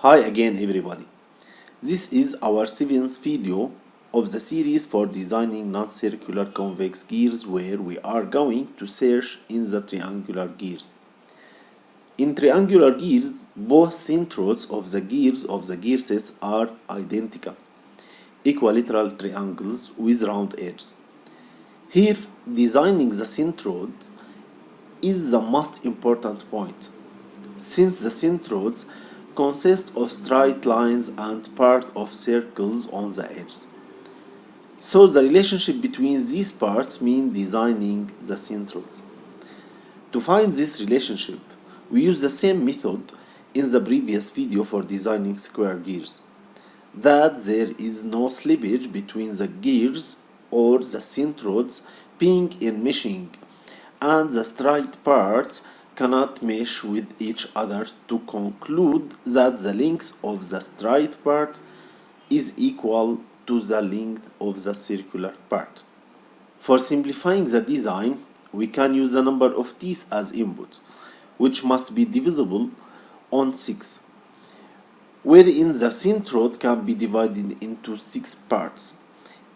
Hi again everybody. This is our 7th video of the series for designing non-circular convex gears where we are going to search in the triangular gears. In triangular gears, both centroids of the gear sets are identical, equilateral triangles with round edges. Here, designing the centroids is the most important point, since the centroids consist of straight lines and part of circles on the edges. So the relationship between these parts means designing the centroids. To find this relationship, we use the same method in the previous video for designing square gears, that there is no slippage between the gears or the centroids being in meshing, and the straight parts cannot mesh with each other to conclude that the length of the straight part is equal to the length of the circular part. For simplifying the design, we can use the number of teeth as input, which must be divisible on 6, wherein the centroid can be divided into 6 parts,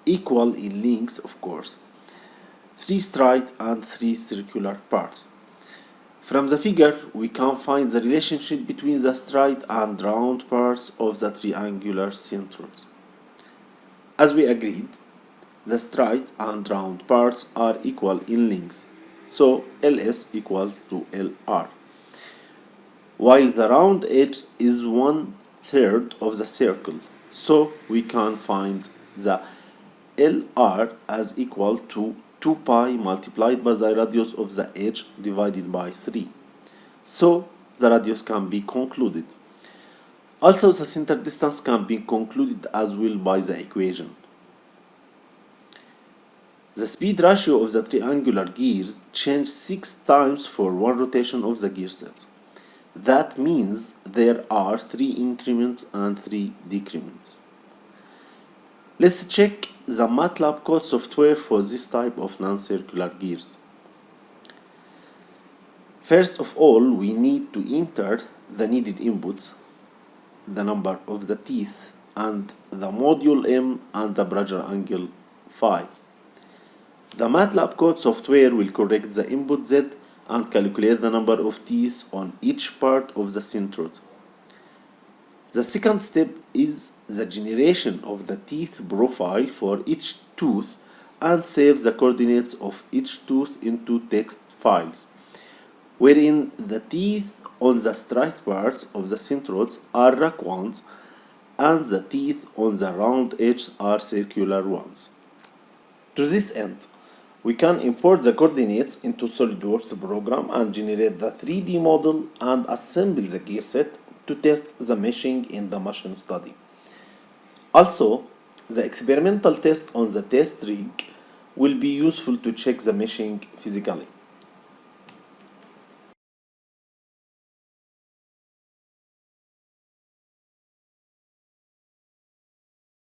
equal in length of course, 3 straight and 3 circular parts. From the figure, we can find the relationship between the straight and round parts of the triangular centroids. As we agreed, the straight and round parts are equal in length, so LS equals to LR, while the round edge is 1/3 of the circle, so we can find the LR as equal to 2 pi multiplied by the radius of the edge divided by 3. So the radius can be concluded. Also, the center distance can be concluded as well by the equation. The speed ratio of the triangular gears changes 6 times for one rotation of the gear set. That means there are 3 increments and 3 decrements. Let's check the MATLAB code software for this type of non-circular gears. First of all, we need to enter the needed inputs, the number of the teeth, and the module M and the pressure angle phi. The MATLAB code software will correct the input Z and calculate the number of teeth on each part of the centroid. The second step is the generation of the teeth profile for each tooth and save the coordinates of each tooth into text files, wherein the teeth on the straight parts of the centroids are arc ones and the teeth on the round edges are circular ones. To this end, we can import the coordinates into SOLIDWORKS program and generate the 3D model and assemble the gear set to test the meshing in the machine study. Also, the experimental test on the test rig will be useful to check the meshing physically.